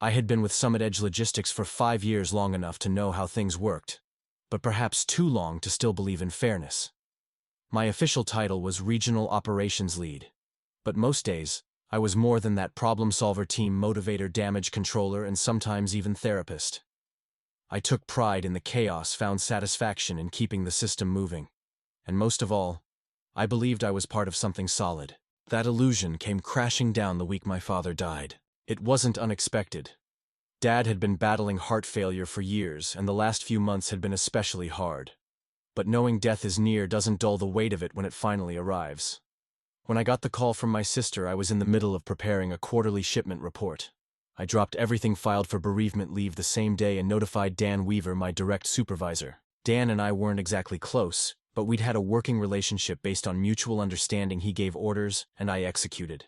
I had been with Summit Edge Logistics for 5 years, long enough to know how things worked, but perhaps too long to still believe in fairness. My official title was Regional Operations Lead, but most days, I was more than that: problem solver, team motivator, damage controller, and sometimes even therapist. I took pride in the chaos, found satisfaction in keeping the system moving, and most of all, I believed I was part of something solid. That illusion came crashing down the week my father died. It wasn't unexpected. Dad had been battling heart failure for years, and the last few months had been especially hard. But knowing death is near doesn't dull the weight of it when it finally arrives. When I got the call from my sister, I was in the middle of preparing a quarterly shipment report. I dropped everything, filed for bereavement leave the same day, and notified Dan Weaver, my direct supervisor. Dan and I weren't exactly close, but we'd had a working relationship based on mutual understanding. He gave orders, and I executed.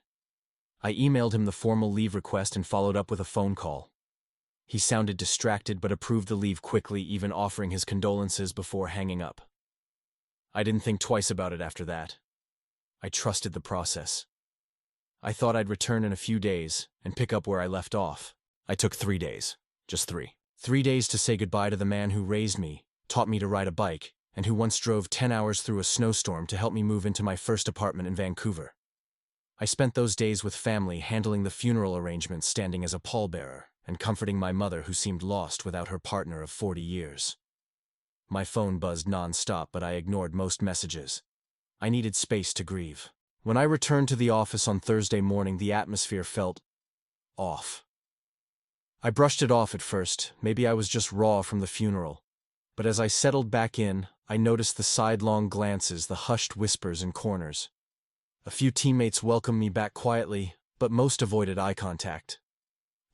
I emailed him the formal leave request and followed up with a phone call. He sounded distracted but approved the leave quickly, even offering his condolences before hanging up. I didn't think twice about it after that. I trusted the process. I thought I'd return in a few days and pick up where I left off. I took 3 days. Just 3. 3 days to say goodbye to the man who raised me, taught me to ride a bike, and who once drove 10 hours through a snowstorm to help me move into my first apartment in Vancouver. I spent those days with family, handling the funeral arrangements, standing as a pallbearer, and comforting my mother, who seemed lost without her partner of 40 years. My phone buzzed non-stop, but I ignored most messages. I needed space to grieve. When I returned to the office on Thursday morning, the atmosphere felt off. I brushed it off at first. Maybe I was just raw from the funeral. But as I settled back in, I noticed the sidelong glances, the hushed whispers in corners. A few teammates welcomed me back quietly, but most avoided eye contact.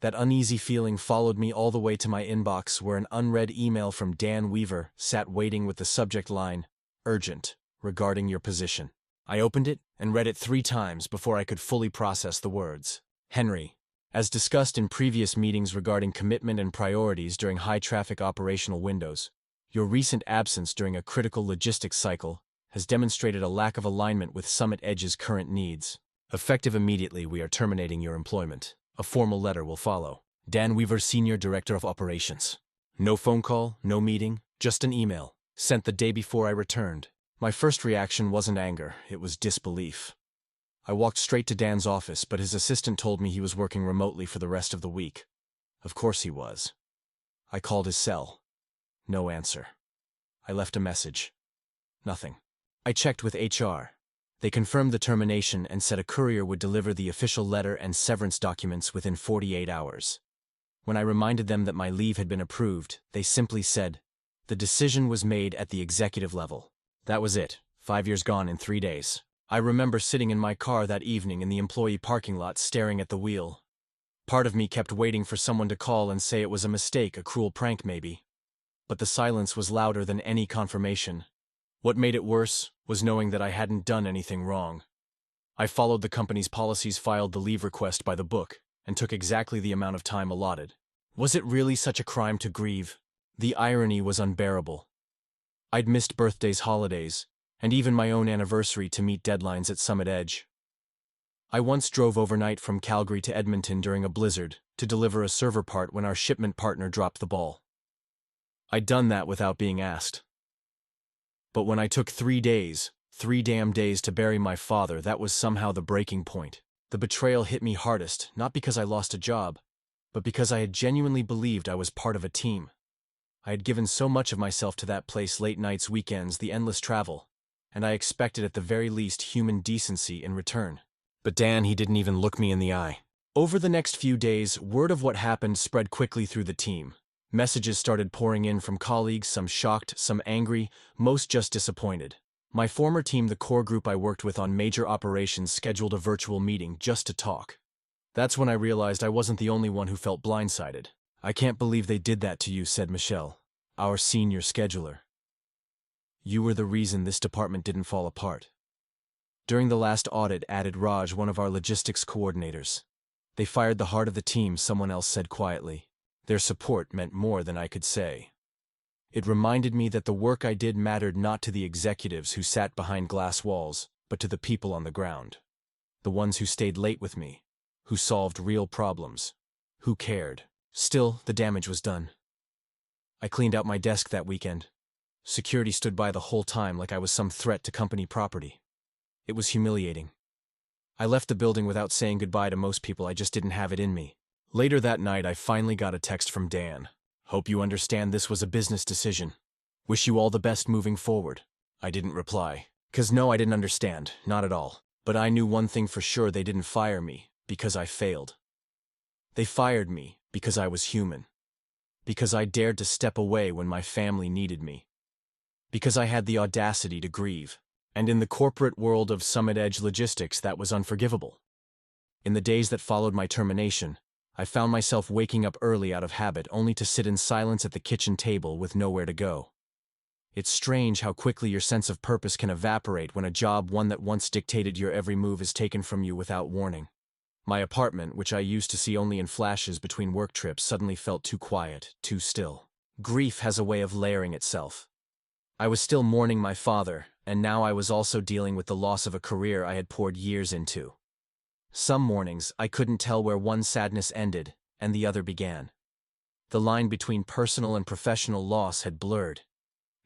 That uneasy feeling followed me all the way to my inbox, where an unread email from Dan Weaver sat waiting with the subject line, "Urgent, regarding your position." I opened it and read it 3 times before I could fully process the words. Henry, as discussed in previous meetings regarding commitment and priorities during high-traffic operational windows, your recent absence during a critical logistics cycle has demonstrated a lack of alignment with Summit Edge's current needs. Effective immediately, we are terminating your employment. A formal letter will follow. Dan Weaver, Senior Director of Operations. No phone call, no meeting, just an email, sent the day before I returned. My first reaction wasn't anger, it was disbelief. I walked straight to Dan's office, but his assistant told me he was working remotely for the rest of the week. Of course he was. I called his cell. No answer. I left a message. Nothing. I checked with HR. They confirmed the termination and said a courier would deliver the official letter and severance documents within 48 hours. When I reminded them that my leave had been approved, they simply said, "The decision was made at the executive level." That was it. 5 years gone in 3 days. I remember sitting in my car that evening in the employee parking lot, staring at the wheel. Part of me kept waiting for someone to call and say it was a mistake, a cruel prank maybe. But the silence was louder than any confirmation. What made it worse was knowing that I hadn't done anything wrong. I followed the company's policies, filed the leave request by the book, and took exactly the amount of time allotted. Was it really such a crime to grieve? The irony was unbearable. I'd missed birthdays, holidays, and even my own anniversary to meet deadlines at Summit Edge. I once drove overnight from Calgary to Edmonton during a blizzard to deliver a server part when our shipment partner dropped the ball. I'd done that without being asked. But when I took 3 days, 3 damn days to bury my father, that was somehow the breaking point. The betrayal hit me hardest, not because I lost a job, but because I had genuinely believed I was part of a team. I had given so much of myself to that place, late nights, weekends, the endless travel, and I expected at the very least human decency in return. But Dan, he didn't even look me in the eye. Over the next few days, word of what happened spread quickly through the team. Messages started pouring in from colleagues, some shocked, some angry, most just disappointed. My former team, the core group I worked with on major operations, scheduled a virtual meeting just to talk. That's when I realized I wasn't the only one who felt blindsided. "I can't believe they did that to you," said Michelle, our senior scheduler. "You were the reason this department didn't fall apart." During the last audit, added Raj, one of our logistics coordinators. "They fired the heart of the team," someone else said quietly. Their support meant more than I could say. It reminded me that the work I did mattered not to the executives who sat behind glass walls, but to the people on the ground. The ones who stayed late with me, who solved real problems, Who cared? Still, the damage was done. I cleaned out my desk that weekend. Security stood by the whole time like I was some threat to company property. It was humiliating. I left the building without saying goodbye to most people. I just didn't have it in me. Later that night, I finally got a text from Dan. Hope you understand this was a business decision. Wish you all the best moving forward. I didn't reply. 'Cause no, I didn't understand. Not at all. But I knew one thing for sure: they didn't fire me because I failed. They fired me because I was human. Because I dared to step away when my family needed me. Because I had the audacity to grieve. And in the corporate world of Summit Edge Logistics, that was unforgivable. In the days that followed my termination, I found myself waking up early out of habit, only to sit in silence at the kitchen table with nowhere to go. It's strange how quickly your sense of purpose can evaporate when a job, one that once dictated your every move, is taken from you without warning. My apartment, which I used to see only in flashes between work trips, suddenly felt too quiet, too still. Grief has a way of layering itself. I was still mourning my father, and now I was also dealing with the loss of a career I had poured years into. Some mornings, I couldn't tell where one sadness ended and the other began. The line between personal and professional loss had blurred.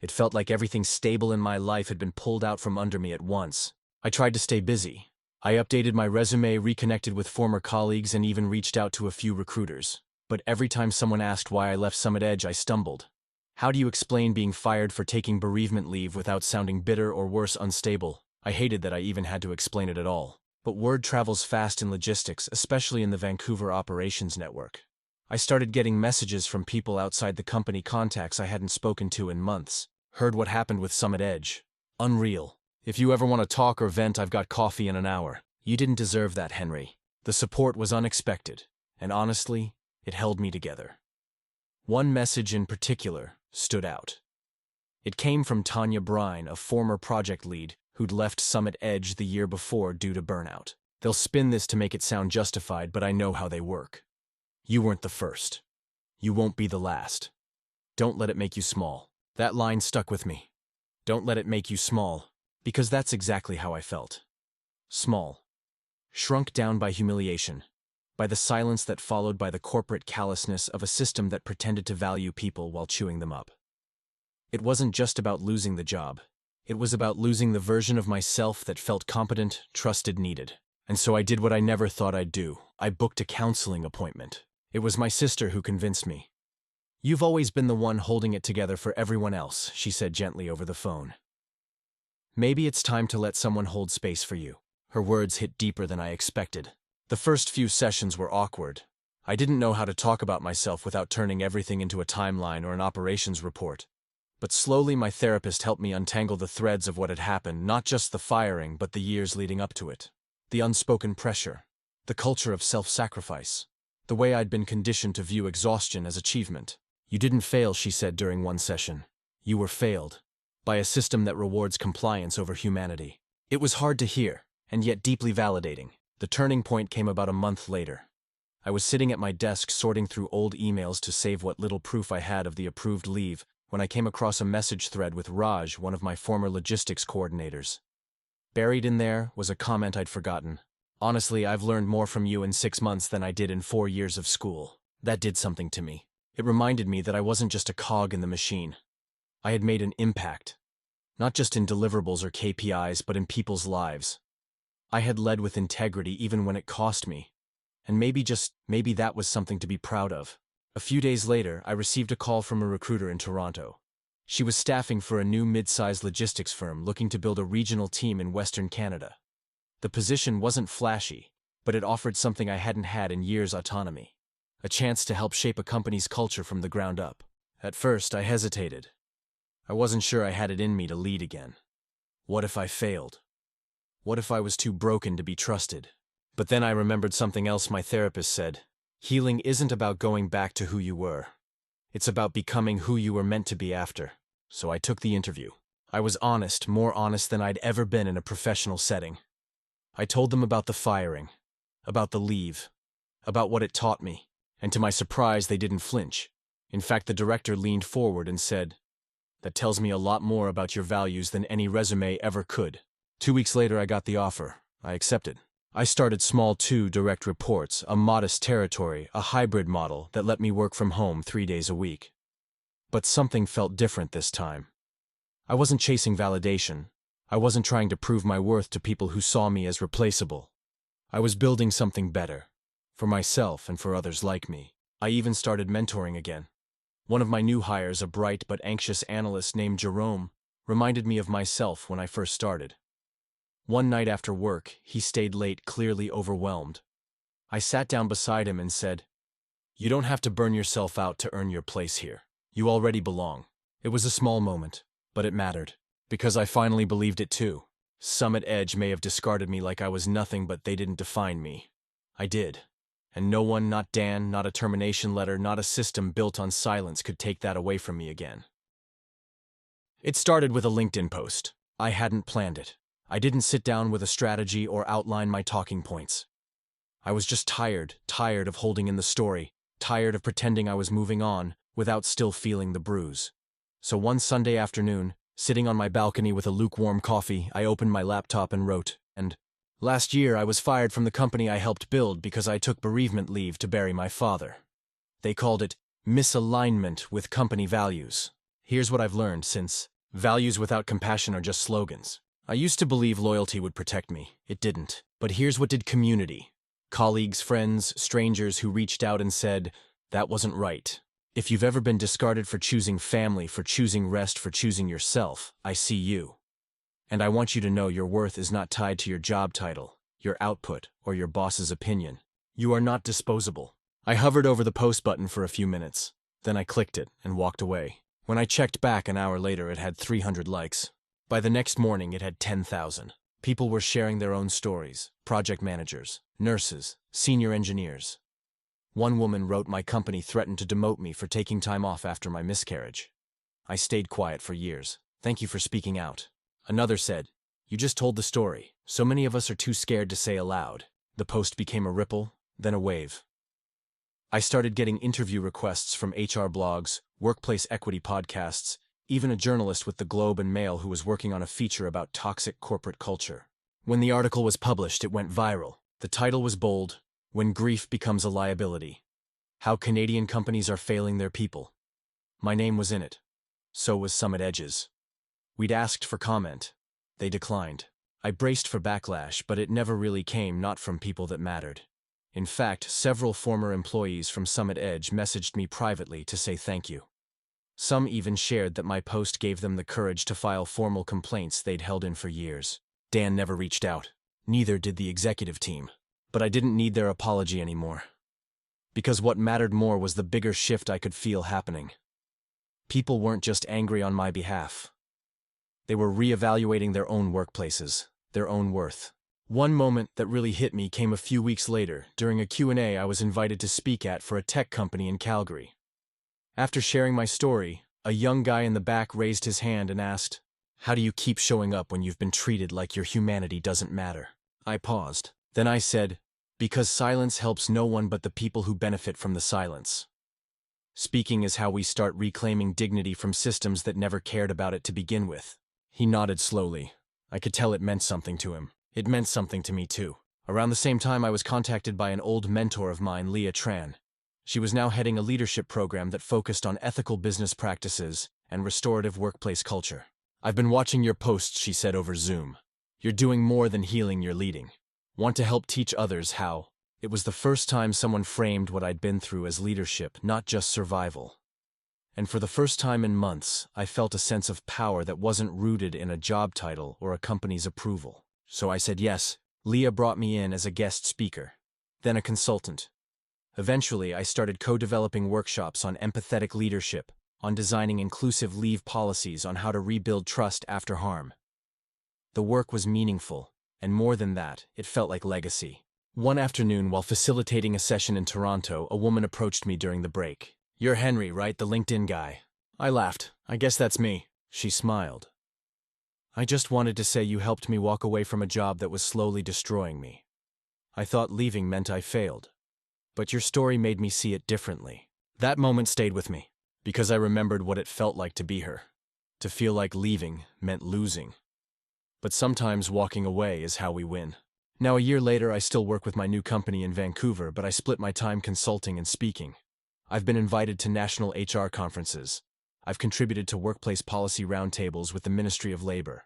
It felt like everything stable in my life had been pulled out from under me at once. I tried to stay busy. I updated my resume, reconnected with former colleagues, and even reached out to a few recruiters. But every time someone asked why I left Summit Edge, I stumbled. How do you explain being fired for taking bereavement leave without sounding bitter or worse, unstable? I hated that I even had to explain it at all. But word travels fast in logistics, especially in the Vancouver operations network. I started getting messages from people outside the company, contacts I hadn't spoken to in months. Heard what happened with Summit Edge. Unreal. If you ever want to talk or vent, I've got coffee in an hour. You didn't deserve that, Henry. The support was unexpected, and honestly, it held me together. One message in particular stood out. It came from Tanya Brine, a former project lead who'd left Summit Edge the year before due to burnout. They'll spin this to make it sound justified, but I know how they work. You weren't the first. You won't be the last. Don't let it make you small. That line stuck with me. Don't let it make you small, because that's exactly how I felt. Small. Shrunk down by humiliation, by the silence that followed, by the corporate callousness of a system that pretended to value people while chewing them up. It wasn't just about losing the job. It was about losing the version of myself that felt competent, trusted, needed. And so I did what I never thought I'd do. I booked a counseling appointment. It was my sister who convinced me. You've always been the one holding it together for everyone else, she said gently over the phone. Maybe it's time to let someone hold space for you. Her words hit deeper than I expected. The first few sessions were awkward. I didn't know how to talk about myself without turning everything into a timeline or an operations report. But slowly my therapist helped me untangle the threads of what had happened, not just the firing, but the years leading up to it. The unspoken pressure, the culture of self-sacrifice, the way I'd been conditioned to view exhaustion as achievement. You didn't fail, she said during one session. You were failed by a system that rewards compliance over humanity. It was hard to hear, and yet deeply validating. The turning point came about a month later. I was sitting at my desk sorting through old emails to save what little proof I had of the approved leave when I came across a message thread with Raj, one of my former logistics coordinators. Buried in there was a comment I'd forgotten. Honestly, I've learned more from you in 6 months than I did in 4 years of school. That did something to me. It reminded me that I wasn't just a cog in the machine. I had made an impact. Not just in deliverables or KPIs, but in people's lives. I had led with integrity even when it cost me. And maybe that was something to be proud of. A few days later, I received a call from a recruiter in Toronto. She was staffing for a new mid-sized logistics firm looking to build a regional team in Western Canada. The position wasn't flashy, but it offered something I hadn't had in years: autonomy. A chance to help shape a company's culture from the ground up. At first, I hesitated. I wasn't sure I had it in me to lead again. What if I failed? What if I was too broken to be trusted? But then I remembered something else my therapist said. Healing isn't about going back to who you were. It's about becoming who you were meant to be after. So I took the interview. I was honest, more honest than I'd ever been in a professional setting. I told them about the firing, about the leave, about what it taught me, and to my surprise, they didn't flinch. In fact, the director leaned forward and said, "That tells me a lot more about your values than any resume ever could." 2 weeks later, I got the offer. I accepted. I started small too, direct reports, a modest territory, a hybrid model that let me work from home 3 days a week. But something felt different this time. I wasn't chasing validation. I wasn't trying to prove my worth to people who saw me as replaceable. I was building something better, for myself and for others like me. I even started mentoring again. One of my new hires, a bright but anxious analyst named Jerome, reminded me of myself when I first started. One night after work, he stayed late, clearly overwhelmed. I sat down beside him and said, "You don't have to burn yourself out to earn your place here. You already belong." It was a small moment, but it mattered, because I finally believed it too. Summit Edge may have discarded me like I was nothing, but they didn't define me. I did. And no one, not Dan, not a termination letter, not a system built on silence could take that away from me again. It started with a LinkedIn post. I hadn't planned it. I didn't sit down with a strategy or outline my talking points. I was just tired of holding in the story, tired of pretending I was moving on without still feeling the bruise. So one Sunday afternoon, sitting on my balcony with a lukewarm coffee, I opened my laptop and wrote, last year I was fired from the company I helped build because I took bereavement leave to bury my father. They called it misalignment with company values. Here's what I've learned since: values without compassion are just slogans. I used to believe loyalty would protect me. It didn't. But here's what did: community. Colleagues, friends, strangers who reached out and said, "That wasn't right." If you've ever been discarded for choosing family, for choosing rest, for choosing yourself, I see you. And I want you to know your worth is not tied to your job title, your output, or your boss's opinion. You are not disposable. I hovered over the post button for a few minutes. Then I clicked it and walked away. When I checked back an hour later, it had 300 likes. By the next morning, it had 10,000. People were sharing their own stories: project managers, nurses, senior engineers. One woman wrote, "My company threatened to demote me for taking time off after my miscarriage. I stayed quiet for years. Thank you for speaking out." Another said, "You just told the story. So many of us are too scared to say aloud." The post became a ripple, then a wave. I started getting interview requests from HR blogs, workplace equity podcasts, even a journalist with the Globe and Mail who was working on a feature about toxic corporate culture. When the article was published, it went viral. The title was bold: "When Grief Becomes a Liability. How Canadian Companies Are Failing Their People." My name was in it. So was Summit Edge's. We'd asked for comment. They declined. I braced for backlash, but it never really came, not from people that mattered. In fact, several former employees from Summit Edge messaged me privately to say thank you. Some even shared that my post gave them the courage to file formal complaints they'd held in for years. Dan never reached out. Neither did the executive team. But I didn't need their apology anymore. Because what mattered more was the bigger shift I could feel happening. People weren't just angry on my behalf. They were reevaluating their own workplaces, their own worth. One moment that really hit me came a few weeks later, during a Q&A I was invited to speak at for a tech company in Calgary. After sharing my story, a young guy in the back raised his hand and asked, "How do you keep showing up when you've been treated like your humanity doesn't matter?" I paused. Then I said, "Because silence helps no one but the people who benefit from the silence. Speaking is how we start reclaiming dignity from systems that never cared about it to begin with." He nodded slowly. I could tell it meant something to him. It meant something to me too. Around the same time, I was contacted by an old mentor of mine, Leah Tran. She was now heading a leadership program that focused on ethical business practices and restorative workplace culture. "I've been watching your posts," she said over Zoom. "You're doing more than healing, you're leading. Want to help teach others how." It was the first time someone framed what I'd been through as leadership, not just survival. And for the first time in months, I felt a sense of power that wasn't rooted in a job title or a company's approval. So I said yes. Leah brought me in as a guest speaker, then a consultant. Eventually, I started co-developing workshops on empathetic leadership, on designing inclusive leave policies, on how to rebuild trust after harm. The work was meaningful, and more than that, it felt like legacy. One afternoon, while facilitating a session in Toronto, a woman approached me during the break. "You're Henry, right? The LinkedIn guy." I laughed. "I guess that's me." She smiled. "I just wanted to say you helped me walk away from a job that was slowly destroying me. I thought leaving meant I failed. But your story made me see it differently." That moment stayed with me, because I remembered what it felt like to be her. To feel like leaving meant losing. But sometimes walking away is how we win. Now, a year later, I still work with my new company in Vancouver, but I split my time consulting and speaking. I've been invited to national HR conferences. I've contributed to workplace policy roundtables with the Ministry of Labor.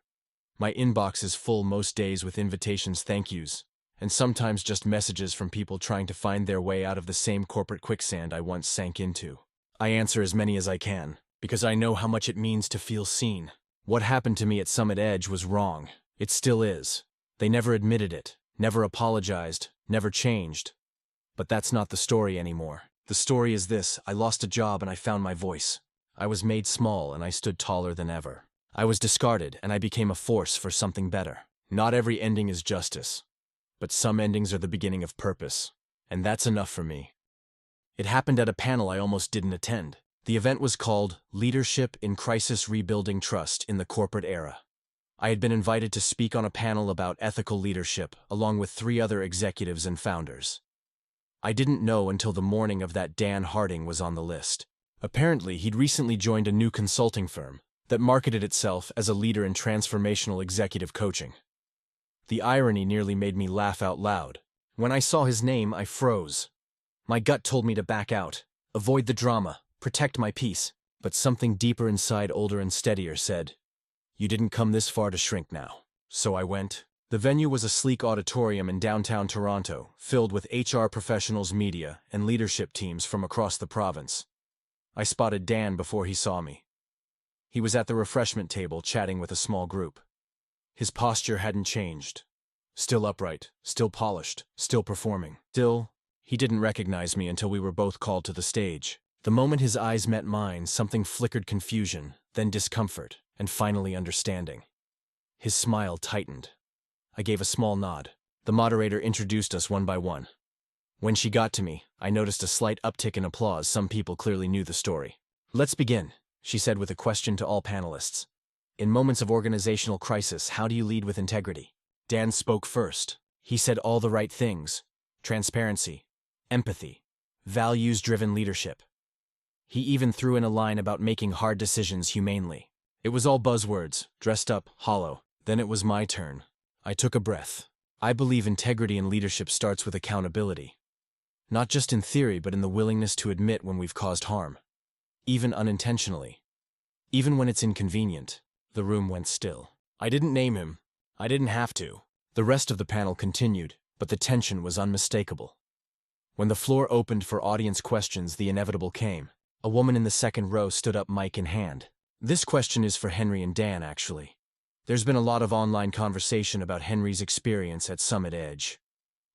My inbox is full most days with invitations, thank yous, and sometimes just messages from people trying to find their way out of the same corporate quicksand I once sank into. I answer as many as I can, because I know how much it means to feel seen. What happened to me at Summit Edge was wrong. It still is. They never admitted it, never apologized, never changed. But that's not the story anymore. The story is this: I lost a job and I found my voice. I was made small and I stood taller than ever. I was discarded and I became a force for something better. Not every ending is justice, but some endings are the beginning of purpose. And that's enough for me. It happened at a panel I almost didn't attend. The event was called Leadership in Crisis Rebuilding Trust in the Corporate Era. I had been invited to speak on a panel about ethical leadership, along with 3 other executives and founders. I didn't know until the morning of that Dan Harding was on the list. Apparently, he'd recently joined a new consulting firm that marketed itself as a leader in transformational executive coaching. The irony nearly made me laugh out loud. When I saw his name, I froze. My gut told me to back out, avoid the drama, protect my peace. But something deeper inside, older and steadier, said, "You didn't come this far to shrink now." So I went. The venue was a sleek auditorium in downtown Toronto, filled with HR professionals, media, and leadership teams from across the province. I spotted Dan before he saw me. He was at the refreshment table chatting with a small group. His posture hadn't changed. Still upright, still polished, still performing. Still, he didn't recognize me until we were both called to the stage. The moment his eyes met mine, something flickered: confusion, then discomfort, and finally understanding. His smile tightened. I gave a small nod. The moderator introduced us one by one. When she got to me, I noticed a slight uptick in applause. Some people clearly knew the story. "Let's begin," she said with a question to all panelists. "In moments of organizational crisis, how do you lead with integrity?" Dan spoke first. He said all the right things: transparency, empathy, values-driven leadership. He even threw in a line about making hard decisions humanely. It was all buzzwords, dressed up, hollow. Then it was my turn. I took a breath. I believe integrity in leadership starts with accountability. Not just in theory, but in the willingness to admit when we've caused harm. Even unintentionally. Even when it's inconvenient. The room went still. I didn't name him. I didn't have to. The rest of the panel continued, but the tension was unmistakable. When the floor opened for audience questions, the inevitable came. A woman in the second row stood up, mic in hand. "This question is for Henry and Dan, actually. There's been a lot of online conversation about Henry's experience at Summit Edge.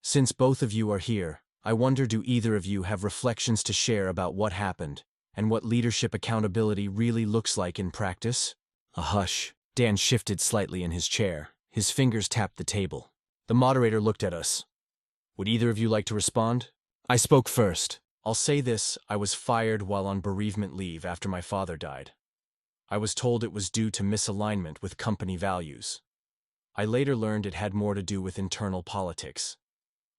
Since both of you are here, I wonder, do either of you have reflections to share about what happened and what leadership accountability really looks like in practice?" A hush. Dan shifted slightly in his chair. His fingers tapped the table. The moderator looked at us. "Would either of you like to respond?" I spoke first. "I'll say this: I was fired while on bereavement leave after my father died. I was told it was due to misalignment with company values. I later learned it had more to do with internal politics.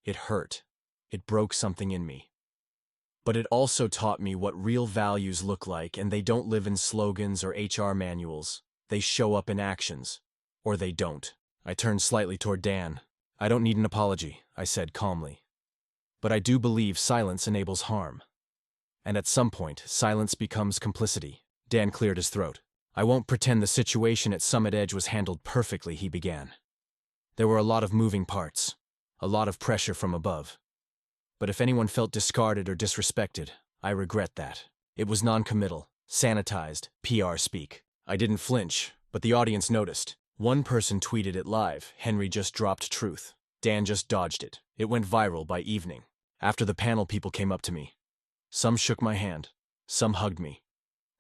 It hurt. It broke something in me. But it also taught me what real values look like, and they don't live in slogans or HR manuals. They show up in actions. Or they don't." I turned slightly toward Dan. "I don't need an apology," I said calmly. "But I do believe silence enables harm. And at some point, silence becomes complicity." Dan cleared his throat. "I won't pretend the situation at Summit Edge was handled perfectly," he began. "There were a lot of moving parts, a lot of pressure from above. But if anyone felt discarded or disrespected, I regret that. It was non-committal, sanitized, PR speak." I didn't flinch, but the audience noticed. One person tweeted it live: "Henry just dropped truth." Dan just dodged it. It went viral by evening. After the panel, people came up to me. Some shook my hand. Some hugged me.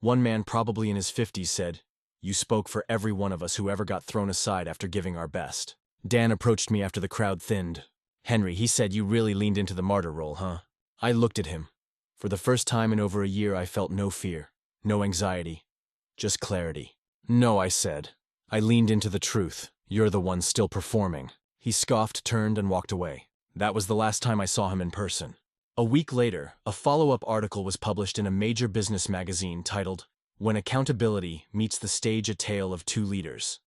One man, probably in his 50s, said, "You spoke for every one of us who ever got thrown aside after giving our best." Dan approached me after the crowd thinned. "Henry," he said, "you really leaned into the martyr role, huh?" I looked at him. For the first time in over a year, I felt no fear, no anxiety, just clarity. "No," I said. "I leaned into the truth. You're the one still performing." He scoffed, turned, and walked away. That was the last time I saw him in person. A week later, a follow-up article was published in a major business magazine titled, "When Accountability Meets the Stage: A Tale of Two Leaders."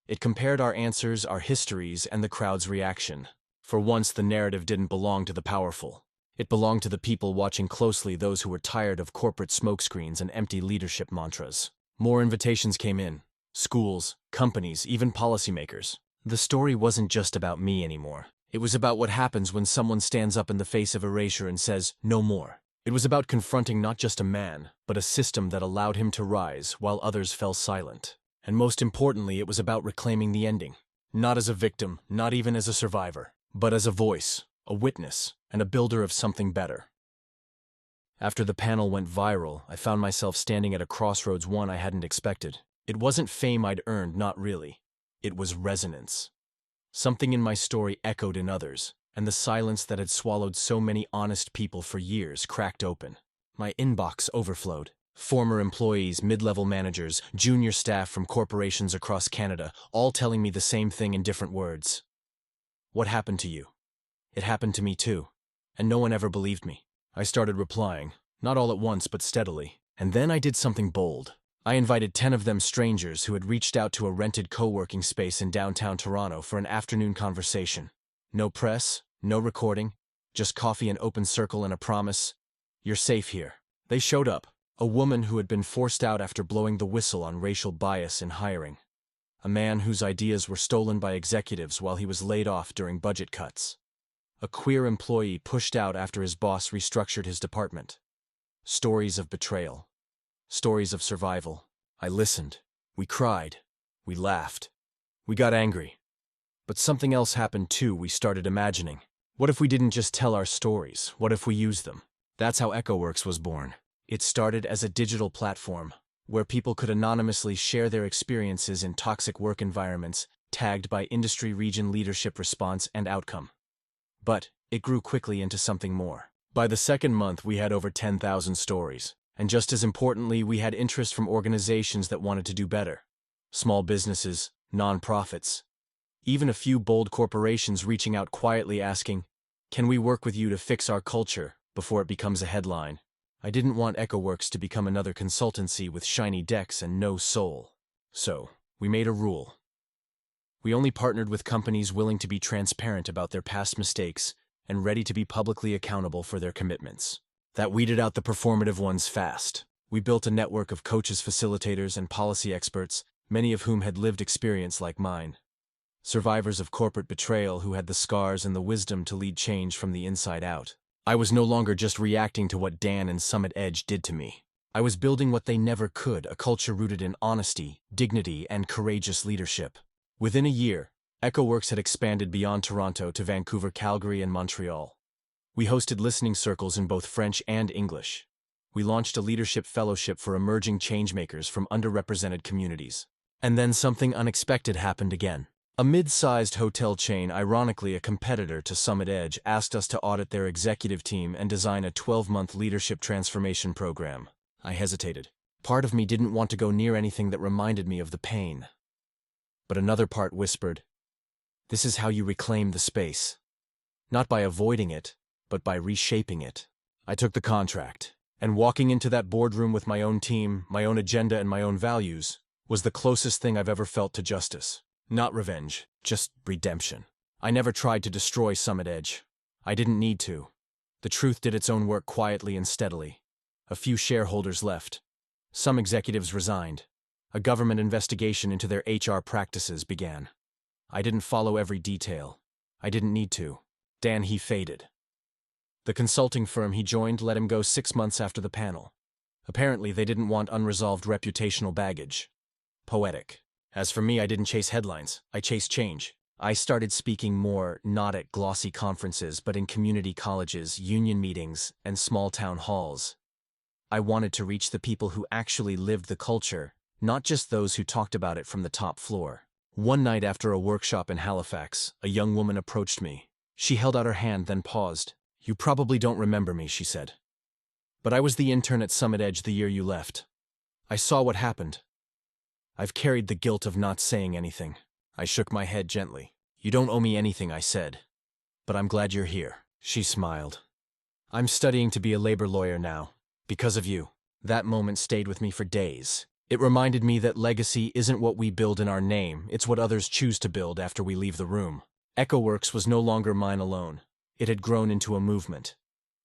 It compared our answers, our histories, and the crowd's reaction. For once, the narrative didn't belong to the powerful. It belonged to the people watching closely, those who were tired of corporate smokescreens and empty leadership mantras. More invitations came in. Schools, companies, even policymakers. The story wasn't just about me anymore. It was about what happens when someone stands up in the face of erasure and says, "No more." It was about confronting not just a man, but a system that allowed him to rise while others fell silent. And most importantly, it was about reclaiming the ending. Not as a victim, not even as a survivor, but as a voice, a witness, and a builder of something better. After the panel went viral, I found myself standing at a crossroads, one I hadn't expected. It wasn't fame I'd earned, not really. It was resonance. Something in my story echoed in others, and the silence that had swallowed so many honest people for years cracked open. My inbox overflowed. Former employees, mid-level managers, junior staff from corporations across Canada, all telling me the same thing in different words. What happened to you? It happened to me too, and no one ever believed me. I started replying, not all at once but steadily, and then I did something bold. I invited 10 of them strangers who had reached out to a rented co-working space in downtown Toronto for an afternoon conversation. No press, no recording, just coffee, an open circle, and a promise, "You're safe here." They showed up. A woman who had been forced out after blowing the whistle on racial bias in hiring. A man whose ideas were stolen by executives while he was laid off during budget cuts. A queer employee pushed out after his boss restructured his department. Stories of betrayal. Stories of survival. I listened. We cried. We laughed. We got angry. But something else happened too. We started imagining. What if we didn't just tell our stories? What if we used them? That's how EchoWorks was born. It started as a digital platform where people could anonymously share their experiences in toxic work environments, tagged by industry, region, leadership, response, and outcome. But it grew quickly into something more. By the second month, we had over 10,000 stories. And just as importantly, we had interest from organizations that wanted to do better. Small businesses, nonprofits, even a few bold corporations reaching out quietly asking, "Can we work with you to fix our culture?" before it becomes a headline. I didn't want EchoWorks to become another consultancy with shiny decks and no soul. So, we made a rule. We only partnered with companies willing to be transparent about their past mistakes and ready to be publicly accountable for their commitments. That weeded out the performative ones fast. We built a network of coaches, facilitators, and policy experts, many of whom had lived experience like mine. Survivors of corporate betrayal who had the scars and the wisdom to lead change from the inside out. I was no longer just reacting to what Dan and Summit Edge did to me. I was building what they never could, a culture rooted in honesty, dignity, and courageous leadership. Within a year, EchoWorks had expanded beyond Toronto to Vancouver, Calgary, and Montreal. We hosted listening circles in both French and English. We launched a leadership fellowship for emerging changemakers from underrepresented communities. And then something unexpected happened again. A mid-sized hotel chain, ironically a competitor to Summit Edge, asked us to audit their executive team and design a 12-month leadership transformation program. I hesitated. Part of me didn't want to go near anything that reminded me of the pain. But another part whispered, "This is how you reclaim the space. Not by avoiding it, but by reshaping it." I took the contract, and walking into that boardroom with my own team, my own agenda, and my own values was the closest thing I've ever felt to justice. Not revenge, just redemption. I never tried to destroy Summit Edge. I didn't need to. The truth did its own work quietly and steadily. A few shareholders left. Some executives resigned. A government investigation into their HR practices began. I didn't follow every detail. I didn't need to. Dan, he faded. The consulting firm he joined let him go 6 months after the panel. Apparently, they didn't want unresolved reputational baggage. Poetic. As for me, I didn't chase headlines. I chased change. I started speaking more, not at glossy conferences, but in community colleges, union meetings, and small town halls. I wanted to reach the people who actually lived the culture, not just those who talked about it from the top floor. One night after a workshop in Halifax, a young woman approached me. She held out her hand, then paused. "You probably don't remember me," she said. "But I was the intern at Summit Edge the year you left. I saw what happened. I've carried the guilt of not saying anything." I shook my head gently. "You don't owe me anything," I said. "But I'm glad you're here." She smiled. "I'm studying to be a labor lawyer now, because of you." That moment stayed with me for days. It reminded me that legacy isn't what we build in our name, it's what others choose to build after we leave the room. EchoWorks was no longer mine alone. It had grown into a movement.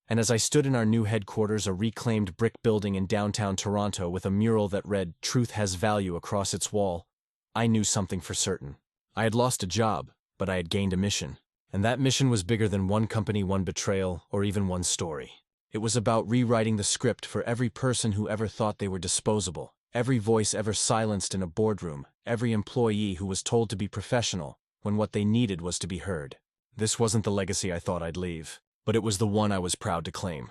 And as I stood in our new headquarters, a reclaimed brick building in downtown Toronto with a mural that read, "Truth has value" across its wall, I knew something for certain. I had lost a job, but I had gained a mission. And that mission was bigger than one company, one betrayal, or even one story. It was about rewriting the script for every person who ever thought they were disposable, every voice ever silenced in a boardroom, every employee who was told to be professional when what they needed was to be heard. This wasn't the legacy I thought I'd leave, but it was the one I was proud to claim.